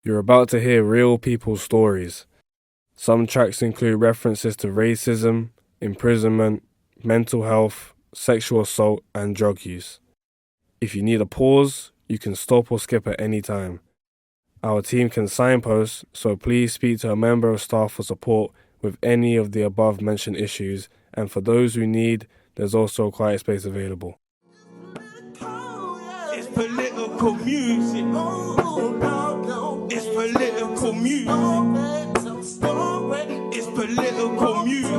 You're about to hear real people's stories. Some tracks include references to racism, imprisonment, mental health, sexual assault, and drug use. If you need a pause, you can stop or skip at any time. Our team can signpost, so please speak to a member of staff for support with any of the above mentioned issues, and for those who need, there's also a quiet space available. It's political music. It's political music. It's political music.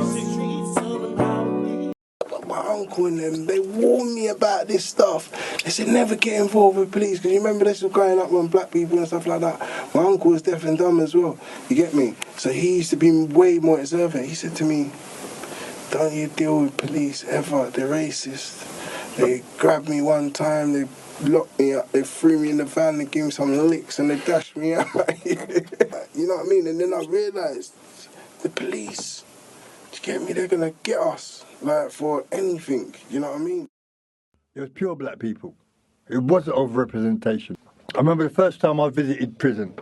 My uncle and them, they warned me about this stuff. They said never get involved with police, because you remember this was growing up when black people and stuff like that. My uncle was deaf and dumb as well, you get me? So he used to be way more observant. He said to me, don't you deal with police ever, they're racist. They grabbed me one time, they locked me up, they threw me in the van, they gave me some licks and they dashed me out. You know what I mean? And then I realised, the police, do you get me, they're going to get us. Like, for anything, you know what I mean? It was pure black people. It wasn't over-representation. I remember the first time I visited prison.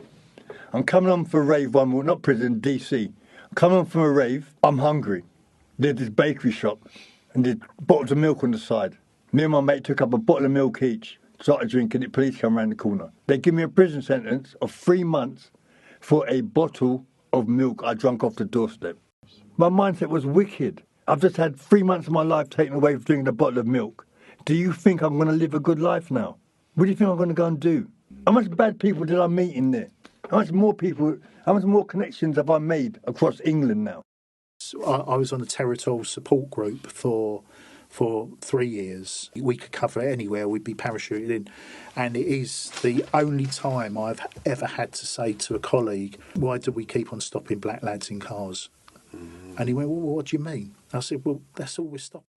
I'm coming on for a rave not prison, DC. I'm coming on from a rave, I'm hungry. There's this bakery shop, and there's bottles of milk on the side. Me and my mate took up a bottle of milk each, started drinking it, police come around the corner. They give me a prison sentence of 3 months for a bottle of milk I drank off the doorstep. My mindset was wicked. I've just had 3 months of my life taken away from drinking a bottle of milk. Do you think I'm going to live a good life now? What do you think I'm going to go and do? How much bad people did I meet in there? How much more connections have I made across England now? I was on a territorial support group for 3 years. We could cover anywhere, we'd be parachuted in. And it is the only time I've ever had to say to a colleague, why do we keep on stopping black lads in cars? And he went, well, what do you mean? I said, well, that's all we're stopping.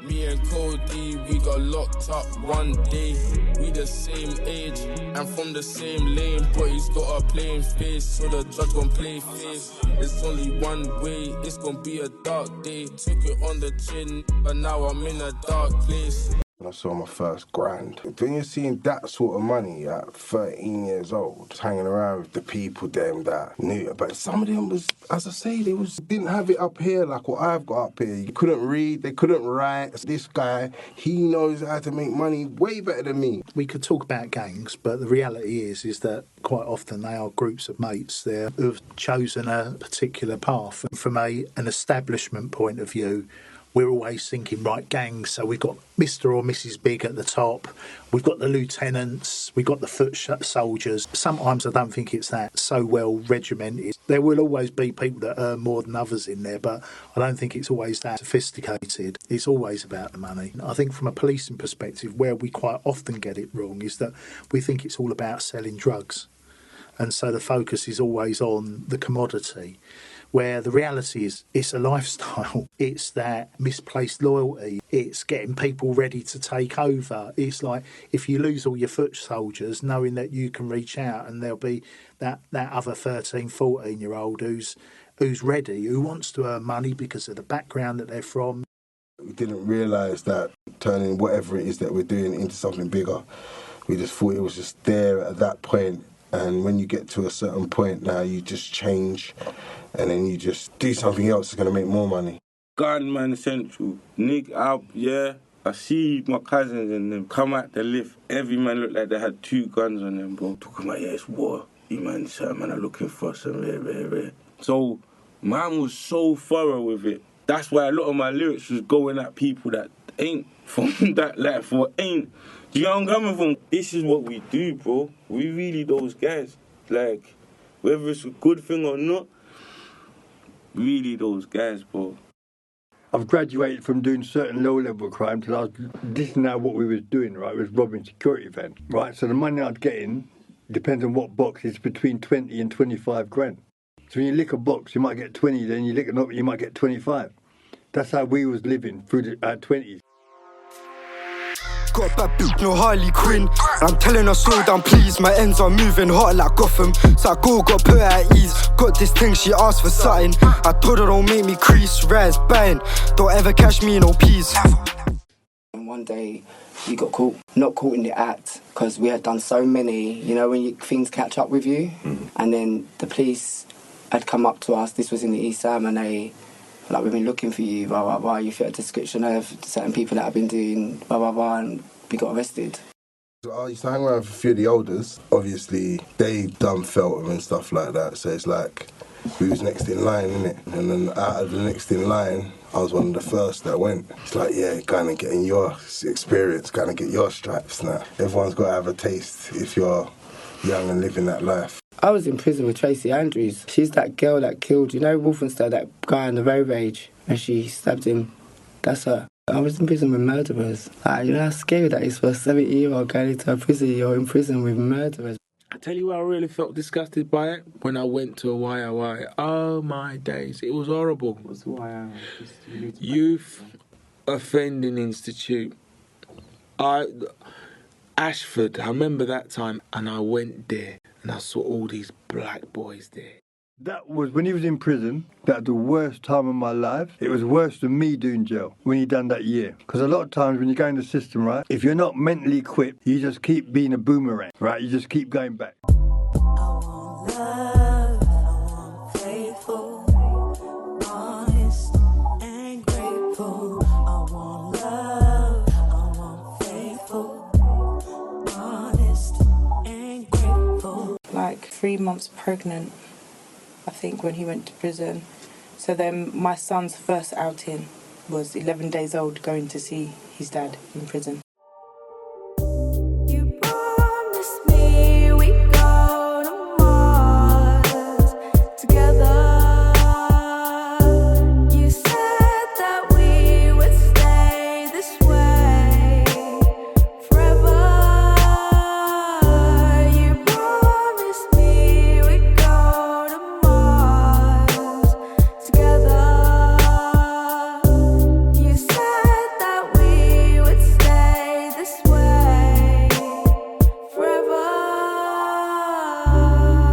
Me and Cody, we got locked up one day. We the same age and from the same lane, but he's got a plain face, so the judge gon' play face. It's only one way, it's gon' be a dark day. Took it on the chin, but now I'm in a dark place. I saw my first grand. When you're seeing that sort of money at 13 years old, just hanging around with the people them that knew it. But some of them was, as I say, didn't have it up here like what I've got up here. You couldn't read, they couldn't write. This guy, he knows how to make money way better than me. We could talk about gangs, but the reality is that quite often they are groups of mates there who have chosen a particular path. From an establishment point of view, we're always thinking, right, gangs, so we've got Mr. or Mrs. Big at the top, we've got the lieutenants, we've got the foot soldiers. Sometimes I don't think it's that so well regimented. There will always be people that earn more than others in there, but I don't think it's always that sophisticated. It's always about the money. I think from a policing perspective, where we quite often get it wrong is that we think it's all about selling drugs. And so the focus is always on the commodity, where the reality is it's a lifestyle. It's that misplaced loyalty. It's getting people ready to take over. It's like if you lose all your foot soldiers, knowing that you can reach out and there'll be that other 13, 14-year-old who's ready, who wants to earn money because of the background that they're from. We didn't realise that turning whatever it is that we're doing into something bigger. We just thought it was just there at that point. And when you get to a certain point now, you just change and then you just do something else that's going to make more money. Gunman Central. Nick out, yeah. I see my cousins and them come out the lift. Every man looked like they had 2 guns on them, bro. Talking about, yeah, it's war. You man, some man are looking for some rare. So, man was so thorough with it. That's why a lot of my lyrics was going at people that ain't from that life or ain't. Do you know where I'm coming from? This is what we do, bro. We really those guys. Like, whether it's a good thing or not, really those guys, bro. I've graduated from doing certain low-level crime till this is now what we was doing, right? Was robbing security vans, right? So the money I'd get in, depends on what box, it's between 20 and 25 grand. So when you lick a box, you might get 20, then you lick another, you might get 25. That's how we was living through the 20s. Got a bad bitch, no Harley Quinn. I'm telling her slow down please, my ends are moving hot like Gotham. So I got put her at ease. Got this thing, she asked for something. I told her don't make me crease, rise, bang. Don't ever catch me in no peas. and one day you got caught. Not caught in the act, because we had done so many, you know, when things catch up with you. And then the police had come up to us, this was in the East Ham, and they, like, we've been looking for you, blah, blah, blah. You fit a description of certain people that have been doing blah, blah, blah, and we got arrested. I used to hang around with a few of the elders. Obviously, they done Feltham and stuff like that, so it's like we was next in line, innit? And then out of the next in line, I was one of the first that went. It's like, yeah, kind of getting your experience, kind of get your stripes now. Everyone's got to have a taste if you're young and living that life. I was in prison with Tracy Andrews. She's that girl that killed, you know, Wolfenstein, that guy on the road rage, and she stabbed him. That's her. I was in prison with murderers. Like, you know how scary that is for a 70-year-old going into a prison. You're in prison with murderers. I tell you where I really felt disgusted by it, when I went to a YOI. Oh my days, it was horrible. What's YOI? Youth Offending Institute. Ashford, I remember that time, and I went there and I saw all these black boys there. That was, when he was in prison, that was the worst time of my life. It was worse than me doing jail when he done that year. Because a lot of times when you go in the system, right, if you're not mentally equipped, you just keep being a boomerang, right? You just keep going back. I want love, I want faithful, honest and grateful. I want love, I want faithful, honest and grateful. Like 3 months pregnant, I think, when he went to prison. So then my son's first outing was 11 days old, going to see his dad in prison. You promised me we'd go to Mars together. You said that we would stay this way forever. You promised me we'd go to Mars together. You said that we would stay this way forever.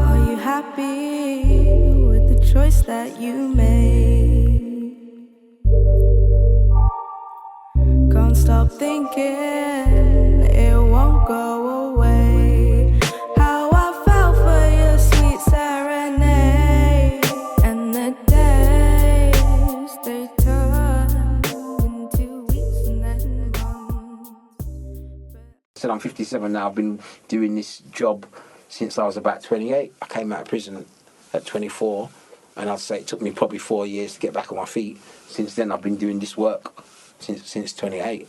Are you happy with the choice that you made? Can't stop thinking it won't go away. How I fell for your sweet serenade, and the days they turn into weeks and then months. said I'm 57 now. I've been doing this job since I was about 28. I came out of prison at 24, and I'd say it took me probably 4 years to get back on my feet. Since then, I've been doing this work since 28,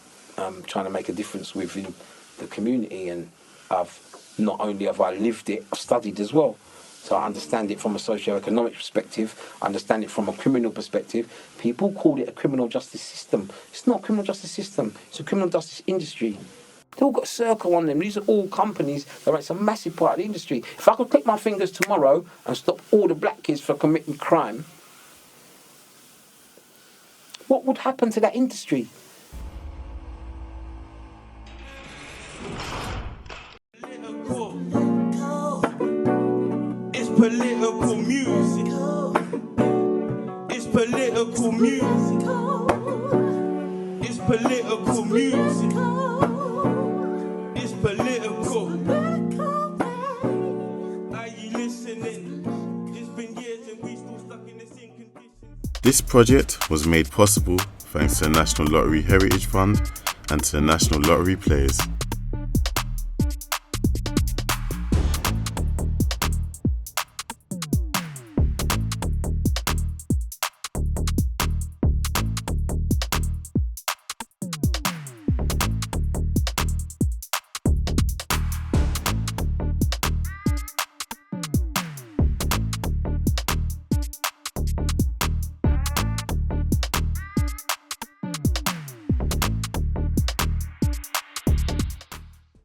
trying to make a difference within the community. And I've not only have I lived it, I've studied as well. So I understand it from a socio-economic perspective. I understand it from a criminal perspective. People call it a criminal justice system. It's not a criminal justice system. It's a criminal justice industry. They've all got Circle on them. These are all companies that are a massive part of the industry. If I could click my fingers tomorrow and stop all the black kids from committing crime, what would happen to that industry? It's political music. It's political music. It's political music. It's political. Are you listening? It's been years and we still stuck in the same condition. This project was made possible thanks to the National Lottery Heritage Fund and to the National Lottery Players.